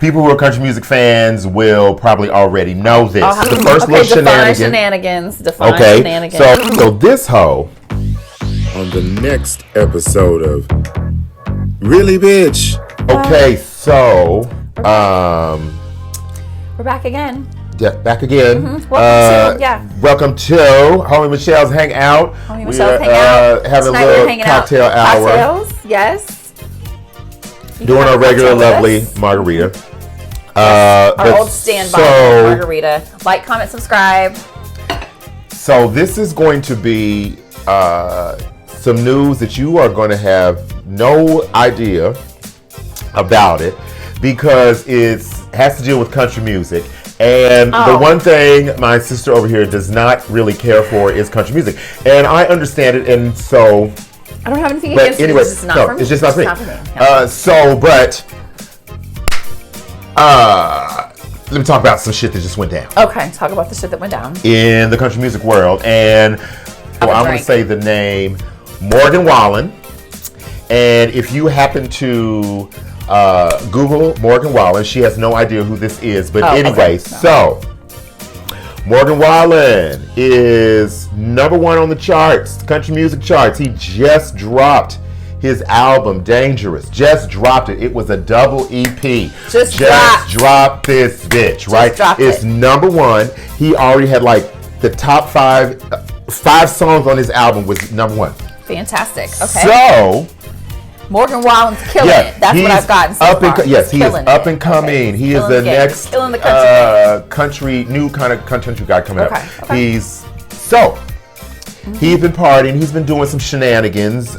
People who are country music fans will probably already know this. The first little shenanigans. Define shenanigans. So this hoe on the next episode of Really Bitch. Okay, so we're back again. Back again. Mm-hmm. Welcome to Homie Michelle's Hangout. Homie Michelle's Hangout. Having a little cocktail hour. Cocktails, yes. Doing our regular lovely margarita. Our old standby margarita. Like, comment, subscribe. So this is going to be some news that you are going to have no idea about it because it has to deal with country music. And the one thing my sister over here does not really care for is country music. And I understand it, and so... I don't have anything against it. It's just not for me. It's just not for me. Let me talk about some shit that just went down. Okay, talk about the shit that went down. In the country music world. And I'm going to say the name Morgan Wallen. And if you happen to Google Morgan Wallen, she has no idea who this is. But anyway, so Morgan Wallen is number one on the charts, country music charts. He just dropped his album, Dangerous. Just dropped it. It was a double EP. Just dropped this bitch, right? It's number one. He already had like the top five songs on his album was number one. Fantastic. Okay. So Morgan Wallen's killing it. That's what I've gotten so far. Yes, he is up and coming. Okay. He is the next killing the country, new kind of country guy coming up. He's been partying. He's been doing some shenanigans.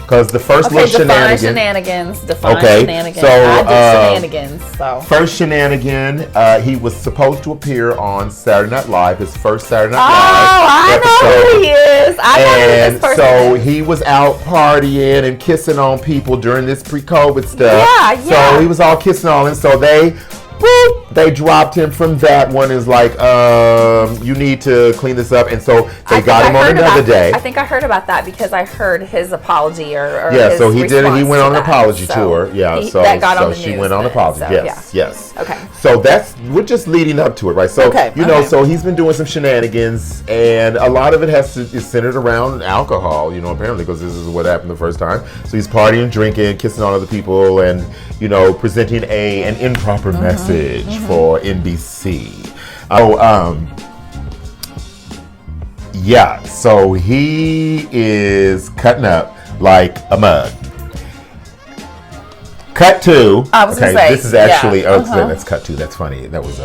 Because the first little shenanigans. Define shenanigans. So I did shenanigans. So first shenanigan, he was supposed to appear on Saturday Night Live, his first Saturday Night Live episode. I know who he is. I know who this person is. He was out partying and kissing on people during this pre-COVID stuff. Yeah. So he was all kissing on him. So they dropped him from that one. Is like, you need to clean this up, and so they got him on another day. I think I heard about that because I heard his apology or his so he did it. He went on an apology tour. Yeah, that got on the she news went on an apology. Yes. Okay. So we're just leading up to it, right? So so he's been doing some shenanigans, and a lot of it is centered around alcohol. Apparently because this is what happened the first time. So he's partying, drinking, kissing on other people, and presenting an improper message for NBC. So he is cutting up like a mug. Cut to. I was gonna say, this is actually. That's cut to. That's funny. That was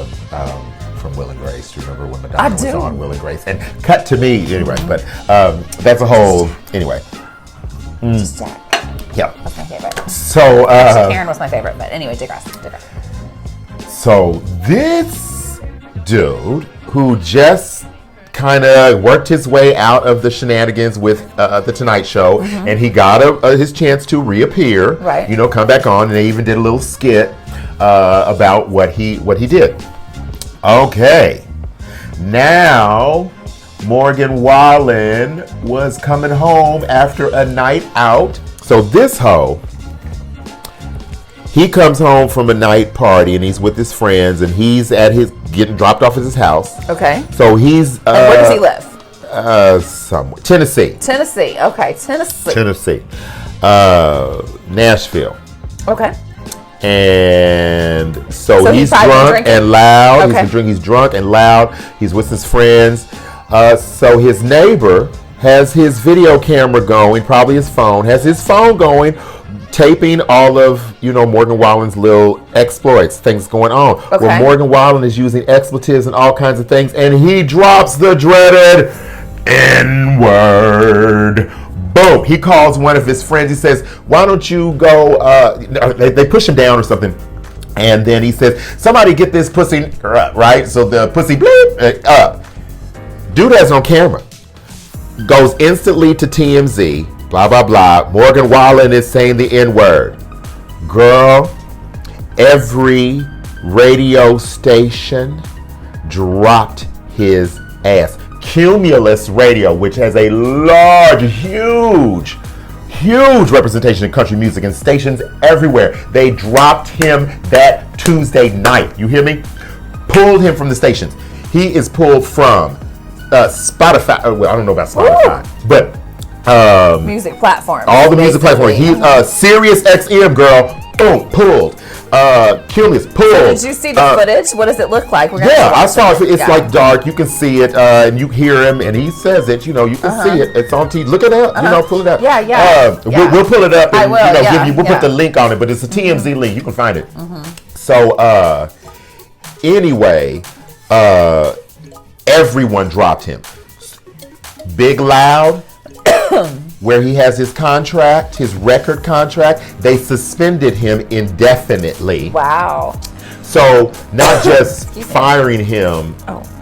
from Will and Grace. Do you remember when Madonna was on Will and Grace? And cut to me anyway. But that's a whole anyway. Just Jack. Yeah. That's my favorite. So Karen was my favorite, but anyway, digress. So this dude who just kind of worked his way out of the shenanigans with the Tonight Show, and he got his chance to reappear, right? Come back on, and they even did a little skit about what he did. Okay, now Morgan Wallen was coming home after a night out. So this hoe, he comes home from a night party and he's with his friends and he's getting dropped off at his house. Okay. So he's and where does he live? Somewhere. Tennessee. Okay, Tennessee. Nashville. Okay. And so he's drunk and loud. Okay. He's drunk and loud. He's with his friends. So his neighbor has his video camera going, probably his phone, going, taping all of, Morgan Wallen's little exploits, things going on. Okay. Where Morgan Wallen is using expletives and all kinds of things, and he drops the dreaded N-word. Boom. He calls one of his friends. He says, why don't you go, they push him down or something. And then he says, somebody get this pussy up, right? So the pussy bleep up. Dude has it on camera. Goes instantly to TMZ, blah, blah, blah. Morgan Wallen is saying the N-word. Girl, every radio station dropped his ass. Cumulus Radio, which has a large, huge representation in country music and stations everywhere. They dropped him that Tuesday night. You hear me? Pulled him from the stations. He is pulled from Spotify. Well, I don't know about Spotify, but music platform. All the music platforms. He's Sirius XM, girl. Boom, pulled. Cumulus, pulled. So did you see the footage? What does it look like? Yeah, I saw it. It's like dark. You can see it, and you hear him, and he says it. You know, you can see it. It's on TV. Look it up. You know, pull it up. Yeah. We'll pull it up, and I will, give you. We'll put the link on it, but it's a TMZ link. You can find it. So, anyway, everyone dropped him. Big Loud, where he has his contract, his record contract, they suspended him indefinitely. Wow. So not just firing him,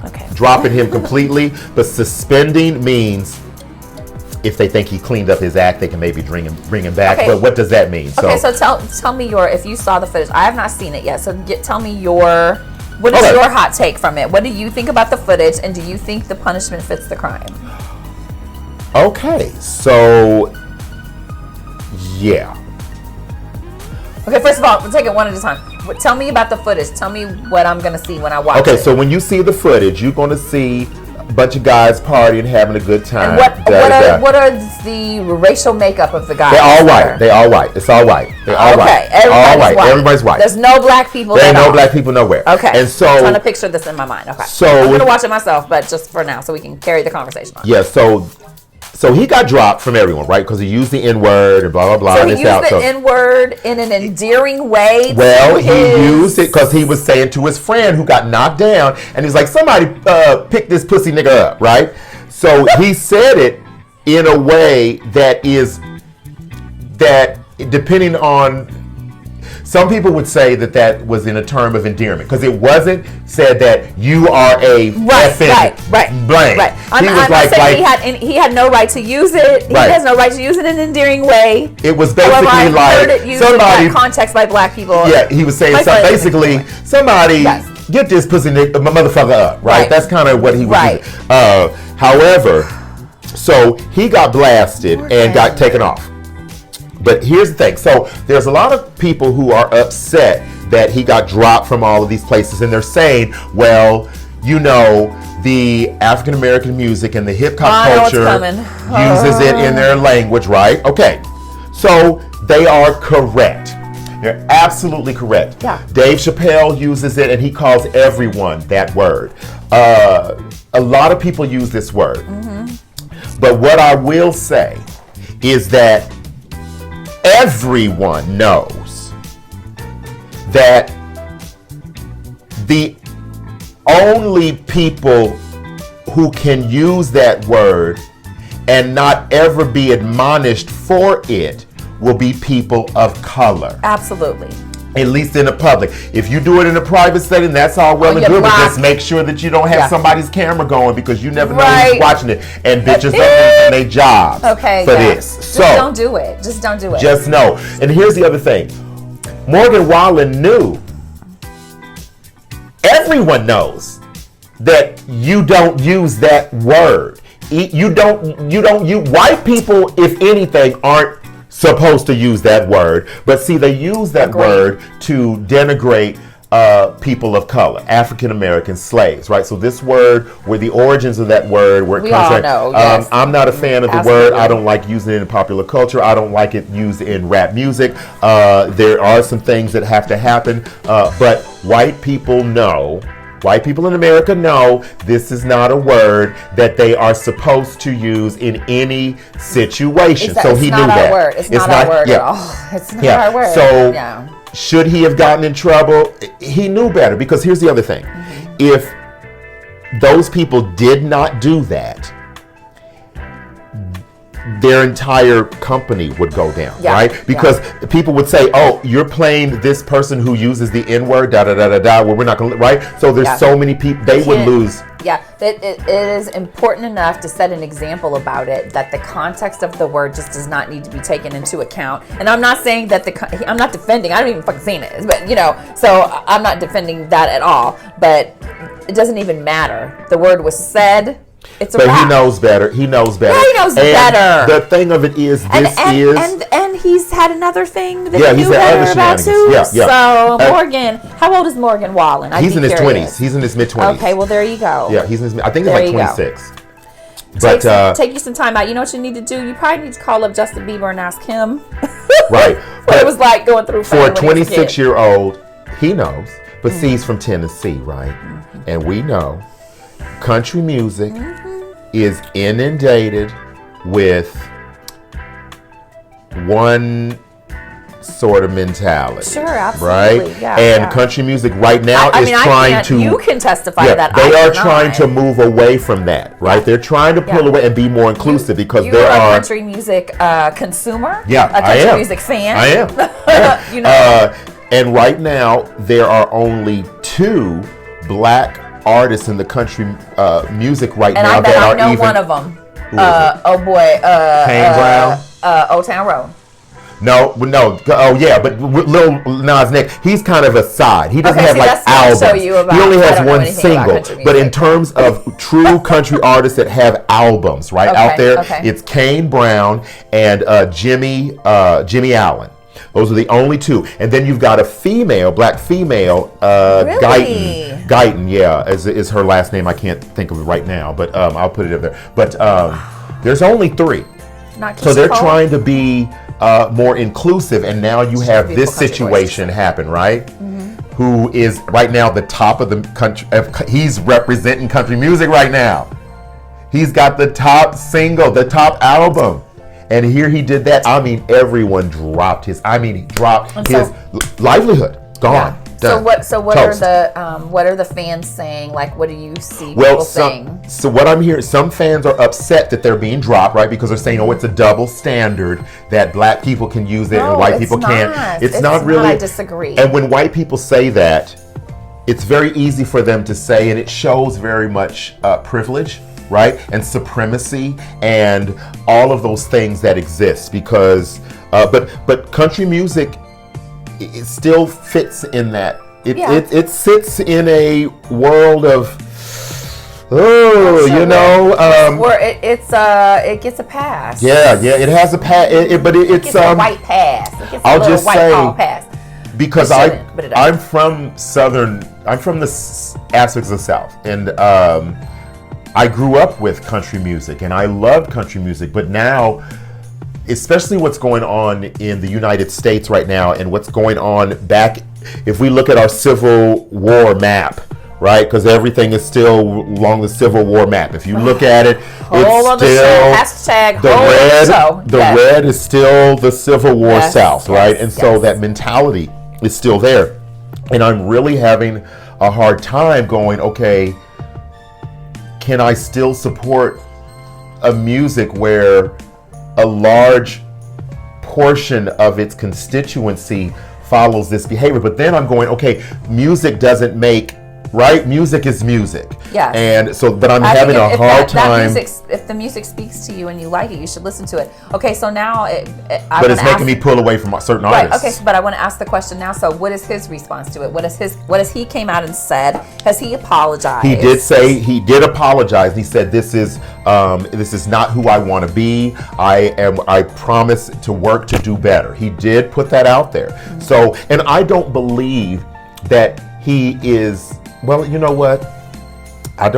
okay, dropping him completely, but suspending means if they think he cleaned up his act, they can maybe bring him back. Okay. But what does that mean? Okay, so tell me if you saw the footage. I have not seen it yet, so tell me what is your hot take from it? What do you think about the footage, and do you think the punishment fits the crime? Okay, so yeah. Okay, first of all, we'll take it one at a time. Tell me about the footage. Tell me what I'm going to see when I watch it. Okay, so when you see the footage, you're going to see a bunch of guys partying, having a good time. And what are the racial makeup of the guys? They're all white. They're all white. It's all white. They're all white. Everybody's white. Everybody's white. There's no black people. There are no black people nowhere. Okay. And so I'm trying to picture this in my mind. Okay. So I'm going to watch it myself, but just for now, so we can carry the conversation on. Yeah. So he got dropped from everyone, right? Because he used the N-word and blah, blah, blah. So he used the N-word in an endearing way. Well, he used it because he was saying to his friend who got knocked down, and he's like, somebody pick this pussy nigga up, right? So he said it in a way that depending on, some people would say that was in a term of endearment because it wasn't said that you are a right. He had no right to use it. He has no right to use it in an endearing way. It was basically heard it used in that context by black people. Yeah, he was saying basically somebody get this pussy motherfucker up, right? That's kind of what he was using. However, so he got blasted and got taken off. But here's the thing. So there's a lot of people who are upset that he got dropped from all of these places. And they're saying, well, you know, the African American music and the hip hop culture uses it in their language, right? Okay. So they are correct. They're absolutely correct. Yeah. Dave Chappelle uses it and he calls everyone that word. A lot of people use this word. But what I will say is that everyone knows that the only people who can use that word and not ever be admonished for it will be people of color. Absolutely. At least in the public. If you do it in a private setting, that's all well and good, but just make sure that you don't have somebody's camera going because you never know who's watching it. And bitches don't lose their jobs for this. Just don't do it. Just don't do it. Just know. And here's the other thing. Morgan Wallen knew. Everyone knows that you don't use that word. White people, if anything, aren't supposed to use that word, but see, they use that word to denigrate people of color, African American slaves, right? So this word, where the origins of that word, where it comes from, yes. I'm not a fan of the word. I don't like using it in popular culture. I don't like it used in rap music. There are some things that have to happen, but white people know. White people in America know this is not a word that they are supposed to use in any situation. So he knew that. It's not our word at all. It's not our word. So should he have gotten in trouble? He knew better, because here's the other thing. If those people did not do that, their entire company would go down, right? Because people would say, oh, you're playing this person who uses the N-word, well, we're not going to, right? So there's so many people, they would lose. Yeah, it is important enough to set an example about it, that the context of the word just does not need to be taken into account. And I'm not saying that I'm not defending, I don't even fucking say it, but so I'm not defending that at all. But it doesn't even matter. The word was said. It's a but wrap. he knows better. He knows better. Yeah, he knows better. The thing of it is, and he's had another thing that he he's knew had better other about shenanigans. too. Yeah. So Morgan, how old is Morgan Wallen? He's in his 20s. He's in his mid-20s. Okay, well there you go. Yeah, he's in his. I think he's like 26. But take you some time out. You know what you need to do? You probably need to call up Justin Bieber and ask him. Right. What it was like going through for a 26-year-old. He knows, but see, he's from Tennessee, right? And we know country music is inundated with one sort of mentality. Sure, absolutely. Right? Yeah, and country music right now is trying to. You can testify to that. They are trying to move away from that, right? They're trying to pull away and be more inclusive because there are. You're a country music consumer. Yeah, a country music fan. I am. You know. And right now, there are only 2 black artists in the country music right now that are even. And I know one of them. Kane Brown. Old Town Road. No. Oh yeah, but Lil Nas X, he's kind of a side. He doesn't have like albums. He only has one single. But in terms of true country artists that have albums, right out there, it's Kane Brown and Jimmy Allen. Those are the only 2. And then you've got a female, black female, really? Guyton, yeah, is her last name. I can't think of it right now, but I'll put it up there. But there's only 3. So they're trying to be more inclusive, and now you have this situation happen, right? Who is right now the top of the country? He's representing country music right now. He's got the top single, the top album. And here he did that. I mean, everyone dropped his. I mean, he dropped his livelihood. Gone. Yeah. So what are the fans saying? Like, what do you see people saying? So what I'm hearing, some fans are upset that they're being dropped, right? Because they're saying, oh, it's a double standard that black people can use it and white people can't. It's not really. I disagree. And when white people say that, it's very easy for them to say, and it shows very much privilege. Right? And supremacy and all of those things that exist because but country music it still fits in that it sits in a world of it gets a pass. Yeah, it has a pass, but it gets a white pass. It gets I'll just say pass. Because I'm from the aspects of the South, and I grew up with country music and I loved country music, but now, especially what's going on in the United States right now and what's going on back, if we look at our Civil War map, right? Because everything is still along the Civil War map. If you look at it, it's still the red is still the Civil War South, right? And so that mentality is still there. And I'm really having a hard time going, okay, can I still support a music where a large portion of its constituency follows this behavior? But then I'm going, okay, music doesn't make, right? Music is music. Yeah. And so, but I'm having a hard time. If the music speaks to you and you like it, you should listen to it. Okay, so now but it's making me pull away from certain artists. Okay, but I want to ask the question now. So, what is his response to it? What has he came out and said? Has he apologized? He did apologize. He said, "This is not who I want to be. I promise to work to do better." He did put that out there. Mm-hmm. So, and I don't believe that he is. Well, you know what? I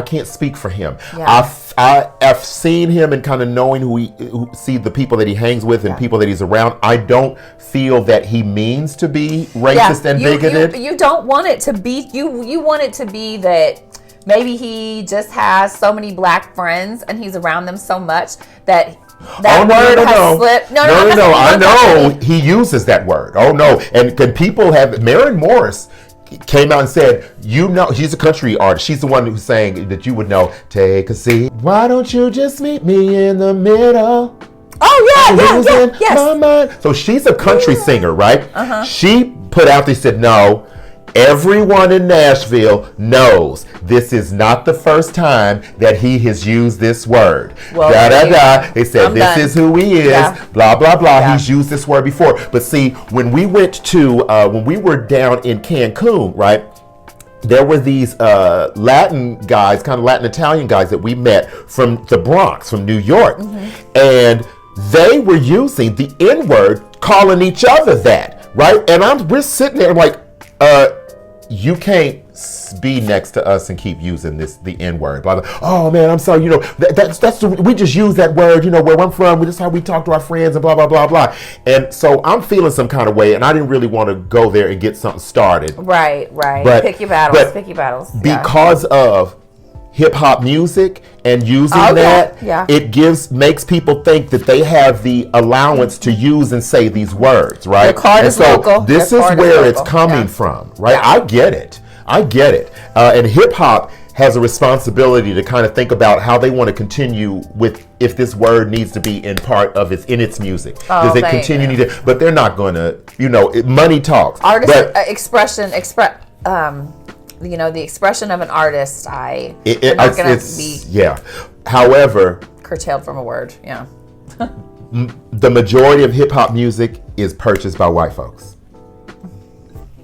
can't speak for him. Yeah. I've seen him and kind of knowing who see the people that he hangs with and people that he's around. I don't feel that he means to be racist and bigoted. You don't want it to be, you want it to be that maybe he just has so many black friends and he's around them so much that word has slipped. No. I know he uses that word. Oh no. And people have, Maren Morris came out and said, she's a country artist. She's the one who's saying that you would know, take a seat. Why don't you just meet me in the middle? Oh, yes. So she's a country singer, right? Uh-huh. She put out, they said, no, everyone in Nashville knows this is not the first time that he has used this word. Well, They said this is who he is, blah, blah, blah. Yeah. He's used this word before. But see, when we went to, when we were down in Cancun, right? there were these Latin guys, kind of Latin Italian guys that we met from the Bronx, from New York. And they were using the N-word, calling each other that, right? And we're sitting there like, you can't be next to us and keep using the N-word. Blah, blah. Oh man, I'm sorry. We just use that word. Where I'm from, that's how we talk to our friends and blah blah blah blah. And so I'm feeling some kind of way, and I didn't really want to go there and get something started. Right. But, pick your battles. Because of hip hop music and using it makes people think that they have the allowance to use and say these words, right? Your card is local. This is where it's coming from, right? Yeah. I get it. And hip hop has a responsibility to kind of think about how they want to continue with, if this word needs to be in part of its music. Does it continue to? But they're not going to. Money talks. Artist expression. The expression of an artist, we're not going to be However, curtailed from a word. Yeah. The majority of hip hop music is purchased by white folks.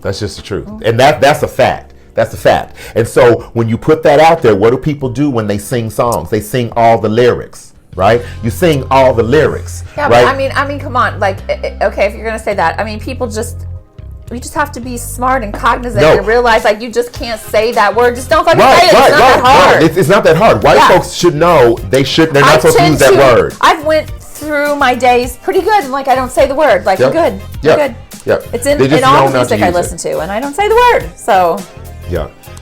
That's just the truth, and that's a fact. That's a fact. And so when you put that out there, what do people do when they sing songs? They sing all the lyrics, right? You sing all the lyrics, yeah, right? But I mean, come on. Like, okay, if you're going to say that, I mean, you just have to be smart and cognizant and realize, like, you just can't say that word. Just don't fucking say it. It's not that hard. It's not that hard. White folks should know they're not supposed to use that word. I've went through my days pretty good, and like, I don't say the word. Like, you're good. You're good. Yep. It's in all the music I listen to, and I don't say the word. So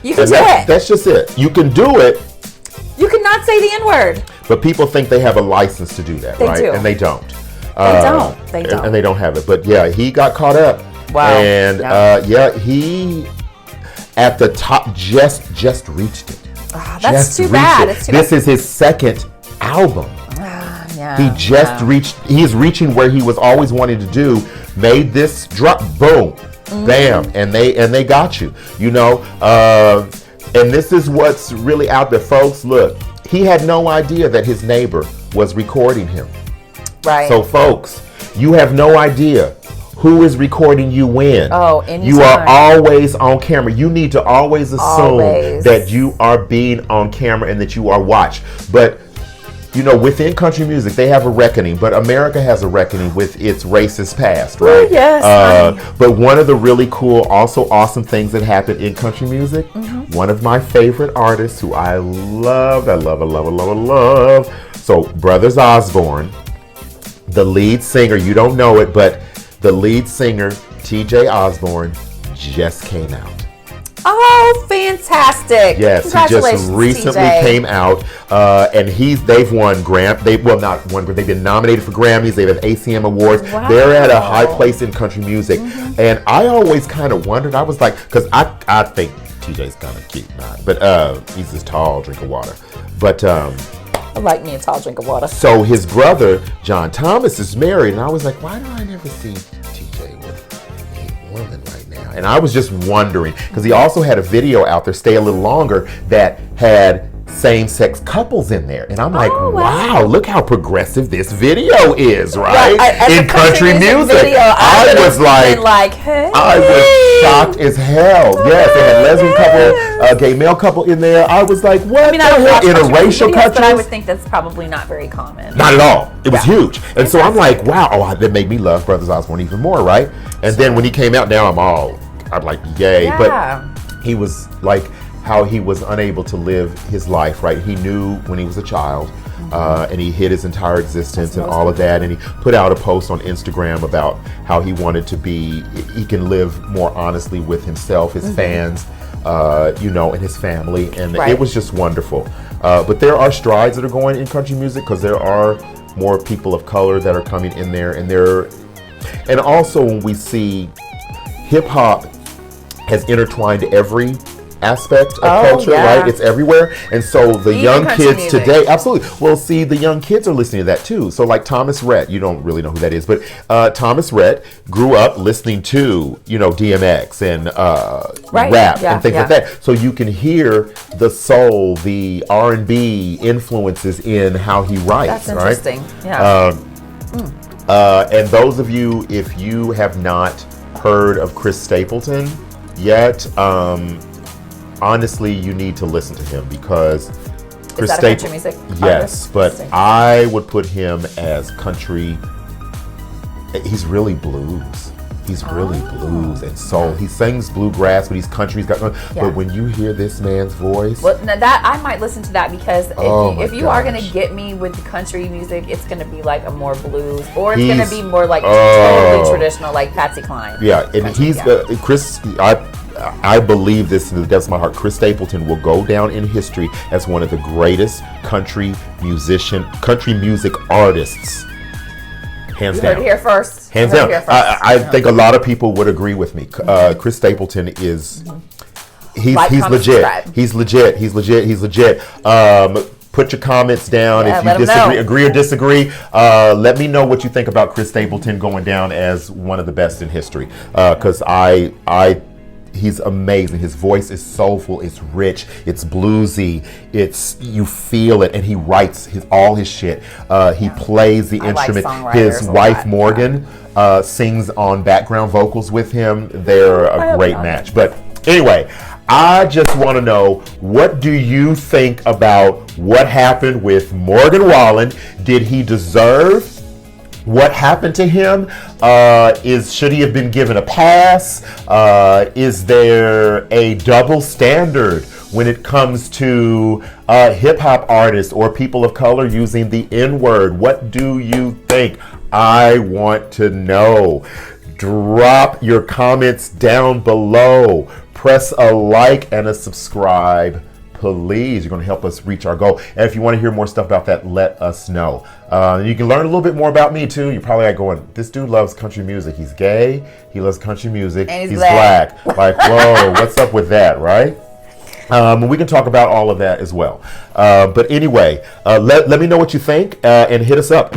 you can do it. That's just it. You can do it. You cannot say the N-word. But people think they have a license to do that, right? Do. And they don't. They don't. And they don't have it. But yeah, he got caught up. Wow. And he at the top just reached it. That's too bad. This is his second album. He just reached. He's reaching where he was always wanting to do. Made this drop. Boom. Bam. And they got you. And this is what's really out there, folks. Look, he had no idea that his neighbor was recording him. Right. So, folks, you have no idea who is recording you when. Anytime. You are always on camera. You need to always assume that you are being on camera and that you are watched. But within country music, they have a reckoning, but America has a reckoning with its racist past, right? Yes. But one of the really cool, also awesome things that happened in country music, one of my favorite artists who I love. So, Brothers Osborne, the lead singer, you don't know it, but the lead singer, TJ Osborne, just came out. Oh, fantastic! Yes, he just recently came out, and they've won they've been nominated for Grammys. They've had ACM awards. Wow. They're at a high place in country music, and I always kind of wondered. I was like, because I think TJ's kind of cute, but he's this tall drink of water, but. I like me a tall drink of water. So his brother John Thomas is married, and I was like, why do I never see TJ with a woman right now? And I was just wondering, because he also had a video out there, Stay a Little Longer, that had same-sex couples in there. And I'm like, wow, look how progressive this video is, right? In country music. Video, I was like, hey. I was shocked as hell. Yes, they had lesbian couple, gay male couple in there. I was like, what the hell? Interracial countries? But I would think that's probably not very common. Not at all. It was huge. And so I'm like, wow, that made me love Brothers Osborne even more, right? And then when he came out, now I'm like, yay. Yeah. But he was like, how he was unable to live his life, right? He knew when he was a child, and he hid his entire existence and all of that. And he put out a post on Instagram about how he wanted to he can live more honestly with himself, his fans, and his family. And it was just wonderful. But there are strides that are going in country music, because there are more people of color that are coming in there. And also when we see hip hop has intertwined every aspect of culture, right? It's everywhere. And so the young kids today, absolutely. Well, see, the young kids are listening to that too. So like Thomas Rhett, you don't really know who that is, but Thomas Rhett grew up listening to, DMX and rap and things like that. So you can hear the soul, the R&B influences in how he writes. That's interesting. Right? And those of you, if you have not heard of Chris Stapleton yet, honestly, you need to listen to him because Chris Is that a country music yes, artist? but I would put him as country. He's really blues. He's really blues and soul. He sings bluegrass, but he's country. But when you hear this man's voice, well, now that I might listen to that because if you are going gosh. to get me with the country music, it's going to be like a more blues, or it's going to be more like totally traditional, like Patsy Cline. Yeah, and he's Chris. I believe this in the depths of my heart. Chris Stapleton will go down in history as one of the greatest country music artists. Hands down. You heard it here first. Hands down. I think a lot of people would agree with me. Chris Stapleton is he's legit. He's legit. He's legit. He's legit. Put your comments down if you disagree, agree or disagree. Let me know what you think about Chris Stapleton going down as one of the best in history. Because he's amazing. His voice is soulful. It's rich. It's bluesy. You feel it, and he writes all his shit. He plays the instrument. His wife Morgan sings on background vocals with him. They're a great match. But anyway, I just want to know, what do you think about what happened with Morgan Wallen? Did he deserve what happened to him? Should he have been given a pass? Is there a double standard when it comes to hip-hop artists or people of color using the N-word? What do you think? I want to know. Drop your comments down below. Press a like and a subscribe, please. You're going to help us reach our goal. And if you want to hear more stuff about that, let us know. You can learn a little bit more about me too. You're probably like going, this dude loves country music. He's gay. He loves country music. And he's black. Like, whoa, what's up with that, right? We can talk about all of that as well. But anyway, let me know what you think and hit us up.